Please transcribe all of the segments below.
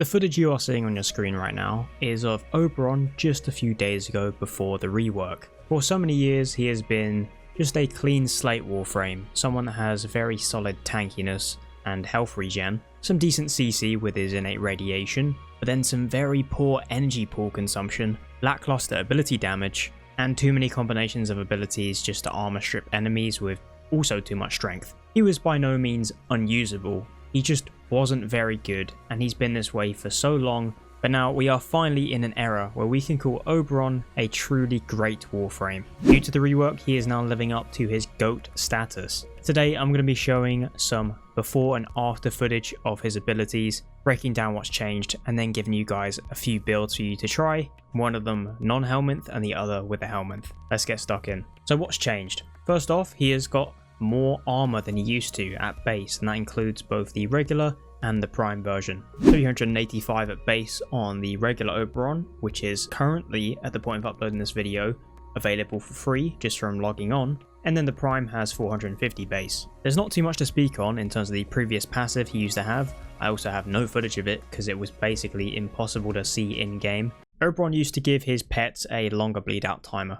The footage you are seeing on your screen right now is of Oberon just a few days ago before the rework. For so many years he has been just a clean slate Warframe, someone that has very solid tankiness and health regen, some decent CC with his innate radiation, but then some very poor energy pool consumption, lackluster ability damage, and too many combinations of abilities just to armor strip enemies with also too much strength. He was by no means unusable, he just wasn't very good, and he's been this way for so long, but now we are finally in an era where we can call Oberon a truly great Warframe. Due to the rework, he is now living up to his GOAT status. Today I'm going to be showing some before and after footage of his abilities, breaking down what's changed, and then giving you guys a few builds for you to try, one of them non-Helminth and the other with a Helminth. Let's get stuck in. So what's changed? First off, he has got more armor than he used to at base, and that includes both the regular and the prime version. 385 at base on the regular Oberon, which is currently, at the point of uploading this video, available for free just from logging on, and then the prime has 450 base. There's not too much to speak on in terms of the previous passive he used to have. I also have no footage of it because it was basically impossible to see in game. Oberon used to give his pets a longer bleed out timer,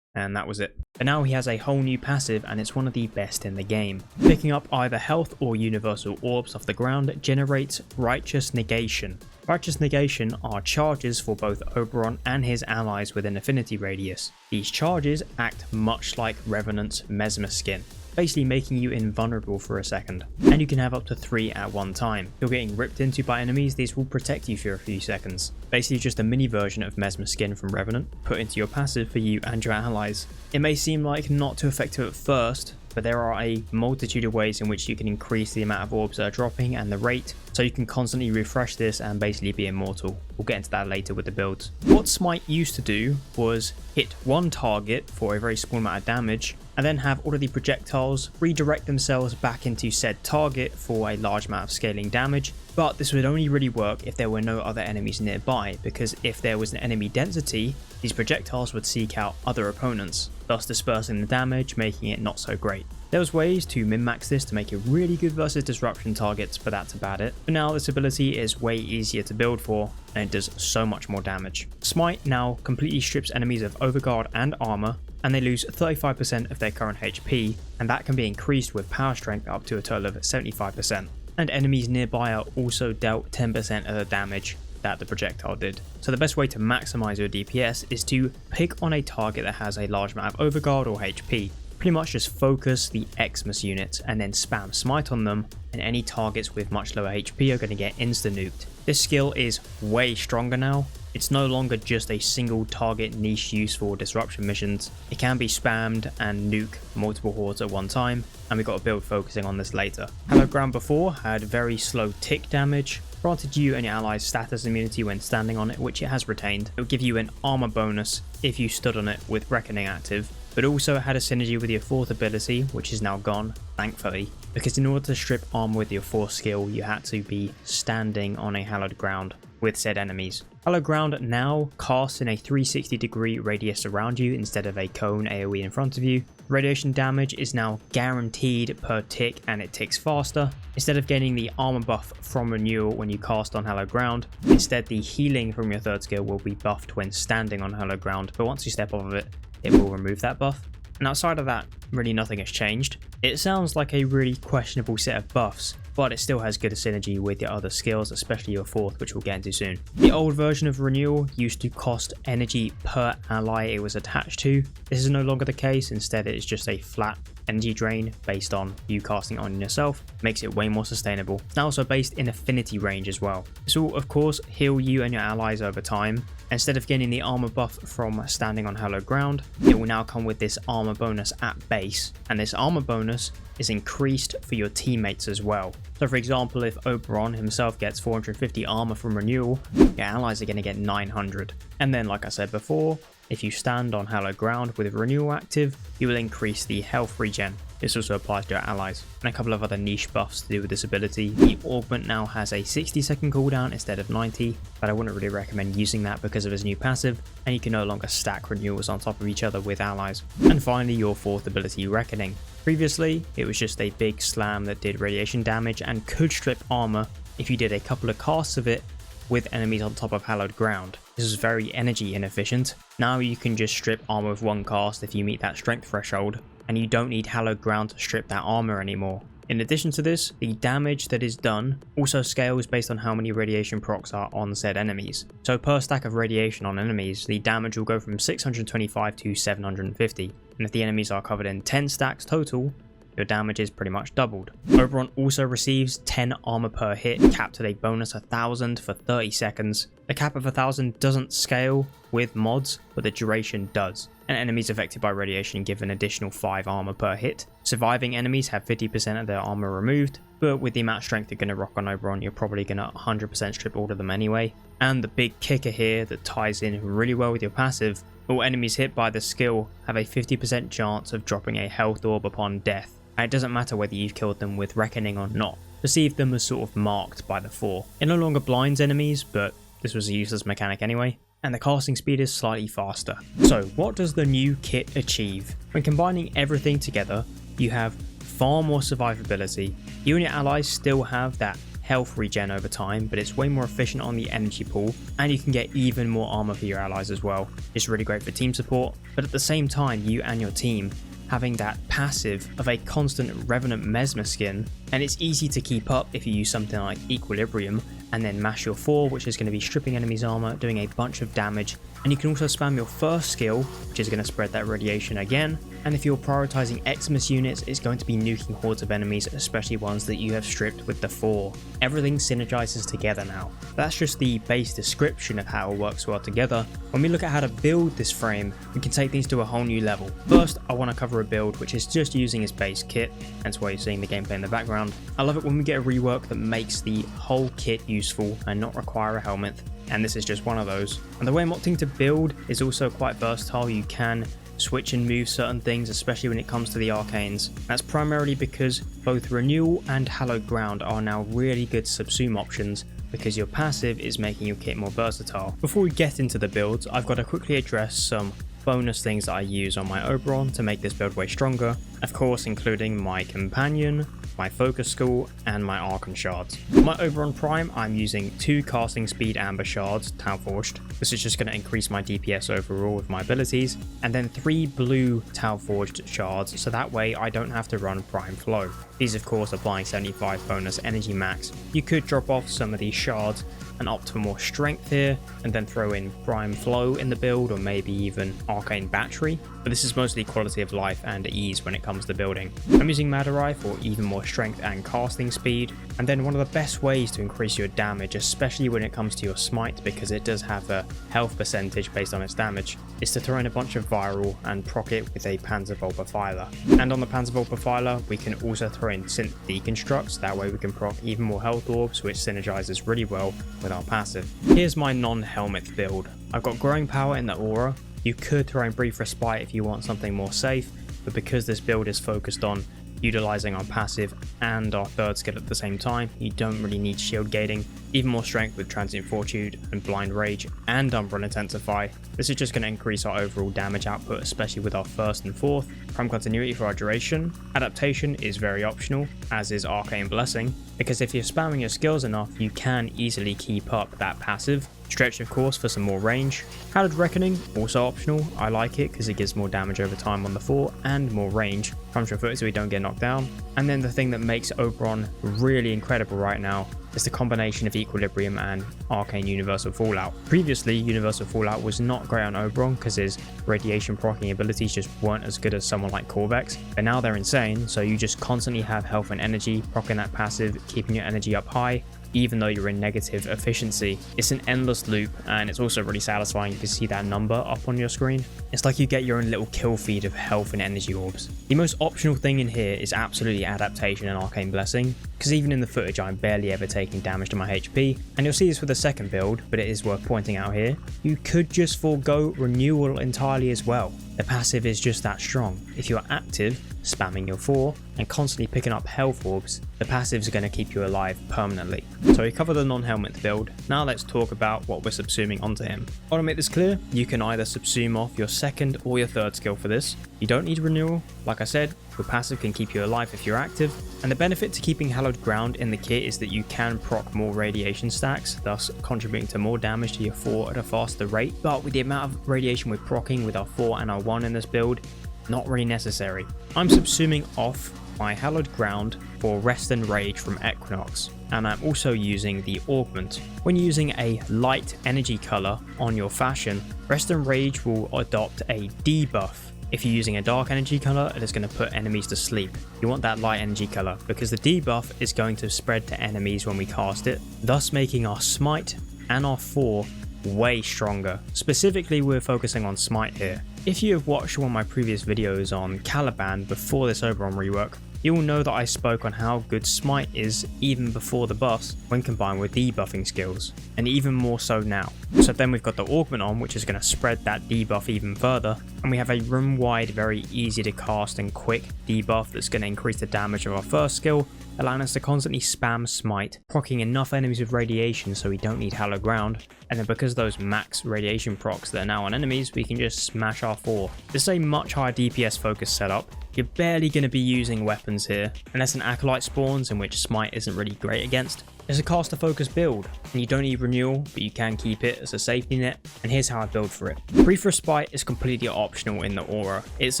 and that was it. But now he has a whole new passive, and it's one of the best in the game. Picking up either health or universal orbs off the ground generates Righteous Negation. Righteous Negation are charges for both Oberon and his allies within affinity radius. These charges act much like Revenant's Mesmer skin, basically making you invulnerable for a second, and you can have up to 3 at one time. If you're getting ripped into by enemies, these will protect you for a few seconds. Basically just a mini version of Mesmer skin from Revenant put into your passive for you and your allies. It may seem like not too effective at first, but there are a multitude of ways in which you can increase the amount of orbs that are dropping and the rate, so you can constantly refresh this and basically be immortal. We'll get into that later with the builds. What Smite used to do was hit one target for a very small amount of damage, and then have all of the projectiles redirect themselves back into said target for a large amount of scaling damage, but this would only really work if there were no other enemies nearby, because if there was an enemy density, these projectiles would seek out other opponents, thus dispersing the damage, making it not so great. There was ways to min-max this to make it really good versus disruption targets, but that's about it. For now, this ability is way easier to build for, and it does so much more damage. Smite now completely strips enemies of Overguard and armor, and they lose 35% of their current HP, and that can be increased with power strength up to a total of 75%. And enemies nearby are also dealt 10% of the damage that the projectile did. So the best way to maximize your DPS is to pick on a target that has a large amount of Overguard or HP. Pretty much just focus the Xmas units and then spam Smite on them, and any targets with much lower HP are going to get insta-nuked. This skill is way stronger now. It's no longer just a single target niche use for disruption missions. It can be spammed and nuke multiple hordes at one time, and we've got a build focusing on this later. Hallowed Ground before had very slow tick damage, granted you and your allies status immunity when standing on it, which it has retained. It will give you an armor bonus if you stood on it with Reckoning active, but also it had a synergy with your 4th ability, which is now gone, thankfully, because in order to strip armor with your 4th skill, you had to be standing on a hallowed ground with said enemies. Hallowed Ground now casts in a 360-degree radius around you instead of a cone AoE in front of you. Radiation damage is now guaranteed per tick, and it ticks faster. Instead of gaining the armor buff from renewal when you cast on Hallowed Ground, instead the healing from your 3rd skill will be buffed when standing on Hallowed Ground, but once you step off of it, it will remove that buff. And outside of that, really nothing has changed. It sounds like a really questionable set of buffs, but it still has good synergy with your other skills, especially your 4th, which we'll get into soon. The old version of Renewal used to cost energy per ally it was attached to. This is no longer the case, instead it is just a flat energy drain based on you casting on yourself. Makes it way more sustainable. It's now also based in affinity range as well. This will of course heal you and your allies over time. Instead of getting the armor buff from standing on hallowed ground, it will now come with this armor bonus at base, and this armor bonus is increased for your teammates as well. So for example, if Oberon himself gets 450 armor from renewal, your allies are going to get 900. And then like I said before, if you stand on hallowed ground with renewal active, you will increase the health regen. This also applies to your allies, and a couple of other niche buffs to do with this ability. The augment now has a 60-second cooldown instead of 90, but I wouldn't really recommend using that because of his new passive, and you can no longer stack renewals on top of each other with allies. And finally, your 4th ability, Reckoning. Previously, it was just a big slam that did radiation damage and could strip armor if you did a couple of casts of it with enemies on top of hallowed ground. This is very energy inefficient. Now you can just strip armor with one cast if you meet that strength threshold, and you don't need hallowed ground to strip that armor anymore. In addition to this, the damage that is done also scales based on how many radiation procs are on said enemies. So per stack of radiation on enemies, the damage will go from 625 to 750, and if the enemies are covered in 10 stacks total, your damage is pretty much doubled. Oberon also receives 10 armor per hit, capped at a bonus 1000 for 30 seconds. The cap of 1000 doesn't scale with mods, but the duration does. And enemies affected by radiation give an additional 5 armor per hit. Surviving enemies have 50% of their armor removed, but with the amount of strength you're going to rock on Oberon, you're probably going to 100% strip all of them anyway. And the big kicker here that ties in really well with your passive, all enemies hit by the skill have a 50% chance of dropping a health orb upon death. And it doesn't matter whether you've killed them with Reckoning or not. Perceive them as sort of marked by the 4. It no longer blinds enemies, but this was a useless mechanic anyway. And the casting speed is slightly faster. So what does the new kit achieve? When combining everything together, you have far more survivability. You and your allies still have that health regen over time, but it's way more efficient on the energy pool, and you can get even more armor for your allies as well. It's really great for team support, but at the same time, you and your team having that passive of a constant Revenant Mesmer skin, and it's easy to keep up if you use something like Equilibrium and then mash your 4, which is going to be stripping enemies armor, doing a bunch of damage, and you can also spam your first skill, which is going to spread that radiation again, and if you're prioritizing Xmas units, it's going to be nuking hordes of enemies, especially ones that you have stripped with the 4. Everything synergizes together now. That's just the base description of how it works well together. When we look at how to build this frame, we can take things to a whole new level. First, I want to cover a build which is just using its base kit, hence why you're seeing the gameplay in the background. I love it when we get a rework that makes the whole kit useful and not require a Helminth, and this is just one of those. And the way I'm opting to build is also quite versatile. You can switch and move certain things, especially when it comes to the arcanes. That's primarily because both Renewal and Hallowed Ground are now really good subsume options, because your passive is making your kit more versatile. Before we get into the builds, I've got to quickly address some bonus things that I use on my Oberon to make this build way stronger, of course including my Companion, my Focus Skull, and my Archon Shards. For my Oberon Prime, I'm using 2 casting speed Amber Shards, Talforged. This is just going to increase my DPS overall with my abilities, and then 3 blue Talforged Shards, so that way I don't have to run Prime Flow. These of course applying 75 bonus energy max. You could drop off some of these shards and opt for more strength here, and then throw in Prime Flow in the build, or maybe even Arcane Battery, but this is mostly quality of life and ease when it comes to building. I'm using Madurai for even more strength and casting speed, and then one of the best ways to increase your damage, especially when it comes to your smite, because it does have a health percentage based on its damage, is to throw in a bunch of viral and proc it with a Panzervolt Profiler. And on the Panzervolt Profiler, we can also throw in Synth Deconstructs, that way we can proc even more health orbs, which synergizes really well with our passive. Here's my non-Helminth build. I've got Growing Power in the Aura. You could throw in Brief Respite if you want something more safe, but because this build is focused on utilizing our passive and our third skill at the same time, you don't really need shield gating. Even more strength with Transient Fortitude and Blind Rage and Umbral Intensify. This is just going to increase our overall damage output, especially with our first and fourth. Prime Continuity for our duration. Adaptation is very optional, as is Arcane Blessing, because if you're spamming your skills enough, you can easily keep up that passive. Stretch of course for some more range. Hallowed Reckoning, also optional. I like it because it gives more damage over time on the 4 and more range. Comes your foot so we don't get knocked down. And then the thing that makes Oberon really incredible right now is the combination of Equilibrium and Arcane Universal Fallout. Previously, Universal Fallout was not great on Oberon because his radiation proccing abilities just weren't as good as someone like Corvex, but now they're insane, so you just constantly have health and energy, proccing that passive, keeping your energy up high, even though you're in negative efficiency. It's an endless loop, and it's also really satisfying to see that number up on your screen. It's like you get your own little kill feed of health and energy orbs. The most optional thing in here is absolutely Adaptation and Arcane Blessing, because even in the footage I'm barely ever taking damage to my HP, and you'll see this with the second build, but it is worth pointing out here. You could just forego Renewal entirely as well. The passive is just that strong. If you're active, spamming your 4, and constantly picking up health orbs, the passive is going to keep you alive permanently. So we covered the non-Helminth build, now let's talk about what we're subsuming onto him. I want to make this clear, you can either subsume off your second or your third skill for this. You don't need renewal. Like I said, your passive can keep you alive if you're active, and the benefit to keeping Hallowed Ground in the kit is that you can proc more radiation stacks, thus contributing to more damage to your 4 at a faster rate. But with the amount of radiation we're proccing with our 4 and our 1 in this build, not really necessary. I'm subsuming off my Hallowed Ground for Rest and Rage from Equinox, and I'm also using the Augment. When using a light energy color on your fashion, Rest and Rage will adopt a debuff. If you're using a dark energy color, it is going to put enemies to sleep. You want that light energy color because the debuff is going to spread to enemies when we cast it, thus making our Smite and our 4 way stronger. Specifically, we're focusing on Smite here. If you have watched one of my previous videos on Caliban before this Oberon rework, you will know that I spoke on how good Smite is even before the buffs when combined with debuffing skills, and even more so now. So then we've got the Augment on, which is going to spread that debuff even further, and we have a room-wide, very easy to cast and quick debuff that's going to increase the damage of our first skill, allowing us to constantly spam Smite, proccing enough enemies with radiation so we don't need Hallowed Ground, and then because those max radiation procs that are now on enemies, we can just smash our 4. This is a much higher DPS focused setup. You're barely going to be using weapons here, unless an Acolyte spawns, in which Smite isn't really great against. It's a caster focused build, and you don't need renewal, but you can keep it as a safety net, and here's how I build for it. Brief Respite is completely optional in the aura. It's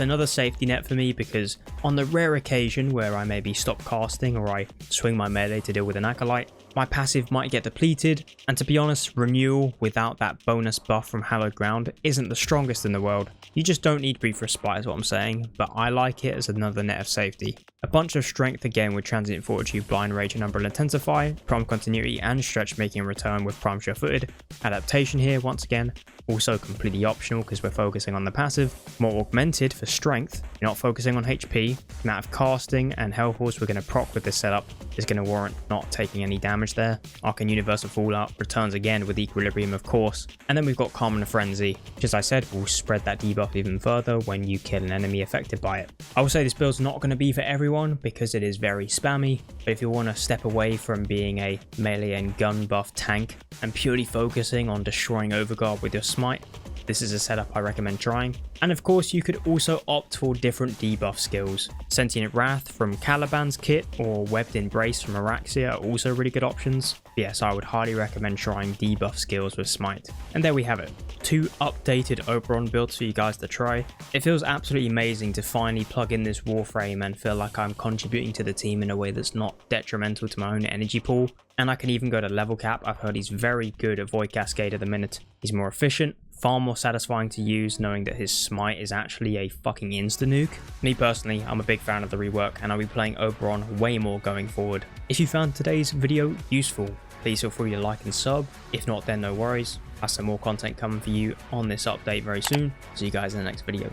another safety net for me because on the rare occasion where I maybe stop casting or I swing my melee to deal with an Acolyte, my passive might get depleted, and to be honest, renewal without that bonus buff from Hallowed Ground isn't the strongest in the world. You just don't need Brief Respite is what I'm saying, but I like it as another net of safety. A bunch of strength again with Transient Fortitude, Blind Rage and Umbral Intensify, Prime Continuity and Stretch making a return with Prime Sure-Footed. Adaptation here once again, also completely optional because we're focusing on the passive. More Augmented for strength, you're not focusing on HP. The amount of casting and health force we're going to proc with this setup is going to warrant not taking any damage there. Arcane Universal Fallout returns again with Equilibrium of course. And then we've got Calm and Frenzy, which as I said will spread that debuff even further when you kill an enemy affected by it. I will say this build's not going to be for everyone because it is very spammy, but if you want to step away from being a melee and gun buff tank and purely focusing on destroying Overguard with your Smite, this is a setup I recommend trying. And of course you could also opt for different debuff skills. Sentient Wrath from Caliban's kit or Webbed Embrace from Araxia are also really good options. Yes, I would highly recommend trying debuff skills with Smite. And there we have it. 2 updated Oberon builds for you guys to try. It feels absolutely amazing to finally plug in this Warframe and feel like I'm contributing to the team in a way that's not detrimental to my own energy pool. And I can even go to level cap. I've heard he's very good at Void Cascade at the minute. He's more efficient, far more satisfying to use knowing that his Smite is actually a fucking insta-nuke. Me personally, I'm a big fan of the rework and I'll be playing Oberon way more going forward. If you found today's video useful, please feel free to like and sub. If not, then no worries. I have some more content coming for you on this update very soon. See you guys in the next video.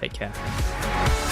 Take care.